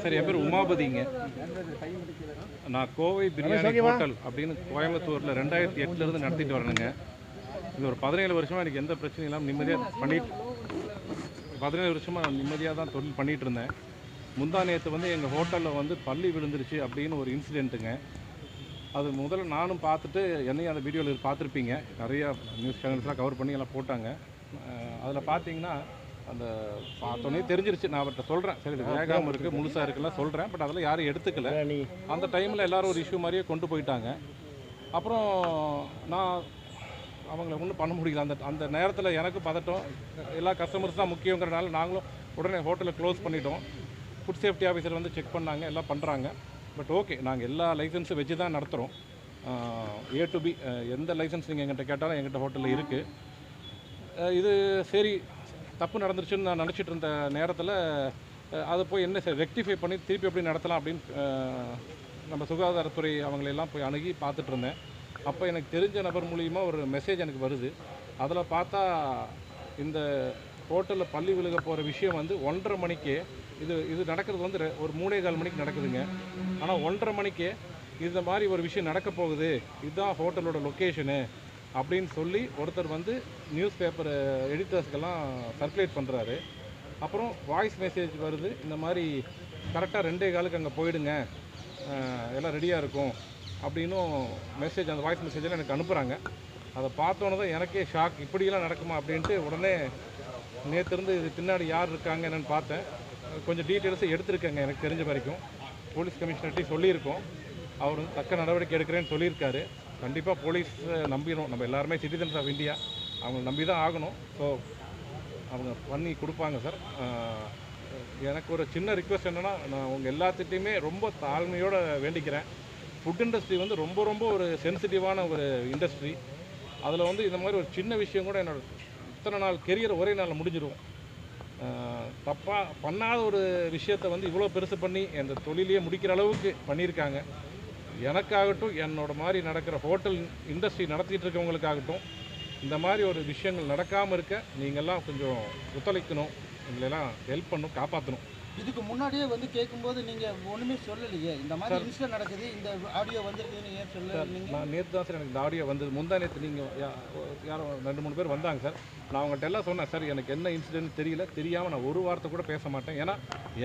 Sir என் பேர் உமாபதிங்க. நான் Kovai biryani hotel அப்படின்னு கோயம்புத்தூரில் 2008 நடத்திட்டு வரணுங்க. இது ஒரு 17 வருஷமாக எனக்கு எந்த பிரச்சனையும் இல்லாமல் நிம்மதியாக பண்ணிட்டு 17 வருஷமாக நிம்மதியாக தான் தொழில் பண்ணிகிட்டு இருந்தேன். முந்தா நேற்று வந்து எங்கள் ஹோட்டலில் வந்து பள்ளி விழுந்துருச்சு அப்படின்னு ஒரு இன்சிடெண்ட்டுங்க. அது முதல்ல நானும் பார்த்துட்டு என்னையும் அந்த வீடியோவில் பார்த்துருப்பீங்க. நிறையா நியூஸ் சேனல்ஸ்லாம் கவர் பண்ணி எல்லாம் போட்டாங்க. அதில் பார்த்தீங்கன்னா அந்த பார்த்தோன்னே தெரிஞ்சிருச்சு. நான் அவர்கிட்ட சொல்கிறேன், சரி இது வேகாமல் இருக்குது முழுசாக இருக்குல்லாம் சொல்கிறேன். பட் அதெல்லாம் யாரும் எடுத்துக்கல. அந்த டைமில் எல்லோரும் ஒரு இஷ்யூ மாதிரியே கொண்டு போயிட்டாங்க. அப்புறம் நான் அவங்கள ஒன்றும் பண்ண முடியல. அந்த நேரத்தில் எனக்கு பதட்டம். எல்லா கஸ்டமர்ஸ் தான் முக்கியங்கிறனால நாங்களும் உடனே ஹோட்டலை க்ளோஸ் பண்ணிட்டோம். ஃபுட் சேஃப்டி ஆஃபீஸர் வந்து செக் பண்ணாங்க, எல்லாம் பண்ணுறாங்க. பட் ஓகே, நாங்கள் எல்லா லைசன்ஸும் வச்சு தான் நடத்துகிறோம். A to B எந்த லைசன்ஸ் நீங்கள் எங்கிட்ட கேட்டாலும் எங்கிட்ட ஹோட்டலில் இருக்குது. இது சரி தப்பு நடந்துருச்சுன்னு நான் நினச்சிட்டு இருந்த நேரத்தில் அதை போய் என்ன ரெக்டிஃபை பண்ணி திருப்பி எப்படி நடத்தலாம் அப்படின்னு நம்ம சுகாதாரத்துறை அவங்களெல்லாம் போய் அணுகி பார்த்துட்டு இருந்தேன். அப்போ எனக்கு தெரிஞ்ச நபர் மூலிமா ஒரு மெசேஜ் எனக்கு வருது. அதில் பார்த்தா இந்த ஹோட்டலில் பள்ளி விழுக போகிற விஷயம் வந்து 1:30 மணிக்கே இது நடக்கிறது வந்து ஒரு 3:15 மணிக்கு நடக்குதுங்க. ஆனால் 1:30 மணிக்கே இந்த மாதிரி ஒரு விஷயம் நடக்க போகுது, இதுதான் ஹோட்டலோட லொக்கேஷனு அப்படின்னு சொல்லி ஒருத்தர் வந்து நியூஸ் பேப்பர் எடிட்டர்ஸ்க்கெல்லாம் சர்க்குலேட் பண்ணுறாரு. அப்புறம் வாய்ஸ் மெசேஜ் வருது, இந்த மாதிரி கரெக்டாக 2:15 அங்கே போயிடுங்க, எல்லாம் ரெடியாக இருக்கும் அப்படின்னும் மெசேஜ், அந்த வாய்ஸ் மெசேஜெல்லாம் எனக்கு அனுப்புகிறாங்க. அதை பார்த்தோன்னே தான் எனக்கே ஷாக், இப்படியெல்லாம் நடக்குமா அப்படின்ட்டு உடனே நேற்றுருந்து இது பின்னாடி யார் இருக்காங்க என்னென்னு பார்த்தேன். கொஞ்சம் டீட்டெயில்ஸை எடுத்திருக்கேங்க. எனக்கு தெரிஞ்ச வரைக்கும் போலீஸ் கமிஷனர்ட்டையும் சொல்லியிருக்கோம். அவர் வந்து தக்க நடவடிக்கை எடுக்கிறேன்னு சொல்லியிருக்காரு. கண்டிப்பாக போலீஸ் நம்பிடணும். நம்ம எல்லாருமே சிட்டிசன்ஸ் ஆஃப் இந்தியா, அவங்க நம்பி தான் ஆகணும். ஸோ அவங்க பண்ணி கொடுப்பாங்க சார். எனக்கு ஒரு சின்ன ரிக்வெஸ்ட் என்னென்னா, நான் உங்கள் எல்லாத்துட்டையுமே ரொம்ப தாழ்மையோடு வேண்டிக்கிறேன். ஃபுட் இண்டஸ்ட்ரி வந்து ரொம்ப ரொம்ப ஒரு சென்சிட்டிவான ஒரு இண்டஸ்ட்ரி. அதில் வந்து இந்த மாதிரி ஒரு சின்ன விஷயம் கூட என்னோட இத்தனை நாள் கெரியர் ஒரே நாளில் முடிஞ்சிடும். தப்பாக பண்ணாத ஒரு விஷயத்தை வந்து இவ்வளோ பெருசு பண்ணி அந்த தொழிலையே முடிக்கிற அளவுக்கு பண்ணியிருக்காங்க. எனக்காகட்டும், என்னோட மாதிரி நடக்கிற ஹோட்டல் இண்டஸ்ட்ரி நடத்திட்டு இருக்கவங்களுக்காகட்டும், இந்த மாதிரி ஒரு விஷயங்கள் நடக்காமல் இருக்க நீங்கள்லாம் கொஞ்சம் ஒத்துழைக்கணும், எங்களெல்லாம் ஹெல்ப் பண்ணணும், காப்பாற்றணும். இதுக்கு முன்னாடியே வந்து கேட்கும்போது நீங்கள் ஒன்றுமே சொல்லலையே, இந்த மாதிரி இன்சிடென்ட் நடக்குது, இந்த ஆடியோ வந்துருக்குதுன்னு ஏன் சொல்லலைங்க? நான் நேற்று தான் சார் எனக்கு இந்த ஆடியோ வந்தது. முந்தா நேற்று நீங்கள் யாரோ 2-3 பேர் வந்தாங்க சார். நான் அவங்கள்ட்ட எல்லாம் சொன்னேன், சார் எனக்கு என்ன இன்சிடென்ட் தெரியல, தெரியாமல் நான் ஒரு வார்த்தை கூட பேச மாட்டேன். ஏன்னா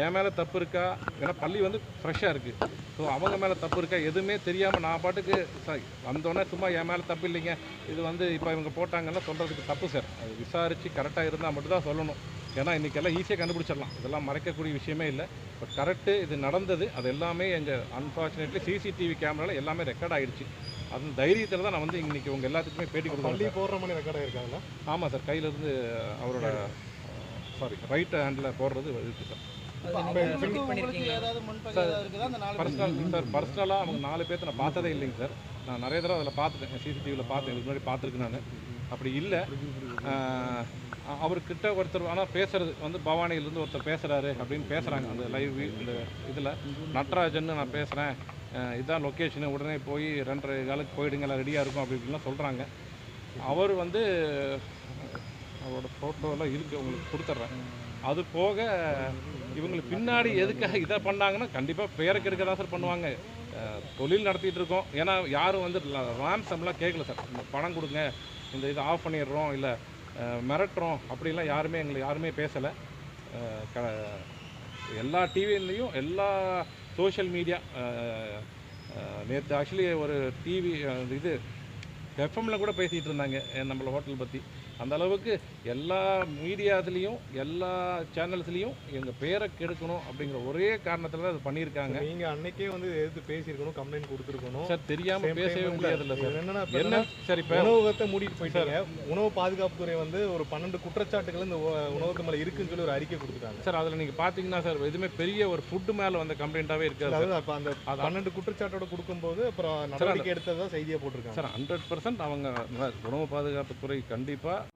என் மேலே தப்பு இருக்கா, ஏன்னா பள்ளி வந்து ஃப்ரெஷ்ஷாக இருக்குது. ஸோ அவங்க மேலே தப்பு இருக்கா எதுவுமே தெரியாமல் நான் பாட்டுக்கு சார் வந்தோடனே சும்மா என் மேலே தப்பு இல்லைங்க, இது வந்து இப்போ இவங்க போட்டாங்கன்னா சொல்கிறதுக்கு தப்பு சார். அது விசாரித்து கரெக்டாக இருந்தால் மட்டும்தான் சொல்லணும். ஏன்னா இன்றைக்கெல்லாம் ஈஸியாக கண்டுபிடிச்சிடலாம், இதெல்லாம் மறைக்கக்கூடிய விஷயமே இல்லை. பட் கரெக்டு இது நடந்தது, அது எல்லாமே எங்கள் அன்ஃபார்ச்சுனேட்லி சிசிடிவி கேமராவில் எல்லாமே ரெக்கார்ட் ஆகிடுச்சு. அந்த தைரியத்தில் தான் நான் வந்து இன்றைக்கி உங்கள் எல்லாத்துக்குமே பேட்டி கொடுக்குறேன். பள்ளி போடுற மணி ரெக்கார்ட் ஆகிருக்காங்களா? ஆமாம் சார், கையிலேருந்து அவரோட ரைட் ஹேண்டில் போடுறது இருக்குது சார். பர்சனலாக அவங்க 4 பேர்த்த நான் பார்த்ததே இல்லைங்க சார். நான் நிறைய தடவை அதில் பார்த்துட்டேன், சிசிடிவியில் பார்த்தேன், இதுக்கு முன்னாடி பார்த்துருக்கு. நான் அப்படி இல்லை. அவர்கிட்ட ஒருத்தர் ஆனால் பேசுகிறது வந்து பவானியிலேருந்து ஒருத்தர் பேசுகிறாரு அப்படின்னு பேசுகிறாங்க அந்த லைவ் இந்த இதில். நட்ராஜன் நான் பேசுகிறேன், இதுதான் லொக்கேஷனு, உடனே போய் 2:15 போயிடுங்க, எல்லாம் ரெடியாக இருக்கும் அப்படி இப்படிலாம் சொல்கிறாங்க. அவர் வந்து அவரோட ஃபோட்டோலாம் இருக்குது, உங்களுக்கு கொடுத்துட்றேன். அது போக இவங்களுக்கு பின்னாடி எதுக்காக இதை பண்ணாங்கன்னா கண்டிப்பாக பேருக்கு எடுக்க தான் சார் பண்ணுவாங்க. தொழில் நடத்திட்டு இருக்கோம். ஏன்னா யாரும் வந்து ராம்சம்லாம் கேட்கல சார், இந்த பணம் கொடுங்க, இந்த இதை ஆஃப் பண்ணிடுறோம், இல்லை மிரட்டுறோம் அப்படிலாம் யாருமே எங்களை யாருமே பேசலை. எல்லா டிவிலையும் எல்லா சோஷியல் மீடியா நேற்று ஆக்சுவலி ஒரு டிவி இது எஃப்எம்மில் கூட பேசிகிட்டு இருந்தாங்க நம்மளோட ஹோட்டல் பற்றி. அந்த அளவுக்கு எல்லா மீடியாத்துலேயும் எல்லா சேனல்ஸ்லேயும் எங்கள் பேரை கெடுக்கணும் அப்படிங்கிற ஒரே காரணத்தில் தான் அது பண்ணியிருக்காங்க. நீங்கள் அன்னைக்கே வந்து எதிர்த்து பேசியிருக்கணும், கம்ப்ளைண்ட் கொடுத்துருக்கணும் சார். தெரியாமல் பேசவே முடியாதுல்ல சார். என்னன்னா சரி, இப்போ உணவகத்தை மூடிட்டு போயிட்டாங்க. உணவு பாதுகாப்புத்துறை வந்து ஒரு 12 குற்றச்சாட்டுகள் இந்த உணவகத்து மேலே இருக்குன்னு சொல்லி ஒரு அறிக்கை கொடுத்துருக்காங்க சார். அதில் நீங்கள் பார்த்தீங்கன்னா சார், எதுவுமே பெரிய ஒரு ஃபுட்டு மேலே வந்த கம்ப்ளைண்ட்டாகவே இருக்காது. அப்போ அந்த 12 குற்றச்சாட்டோட கொடுக்கும்போது அப்புறம் நடவடிக்கை எடுத்ததாக செய்தியாக போட்டிருக்காங்க சார். 100% அவங்க உணவு பாதுகாப்புத்துறை கண்டிப்பாக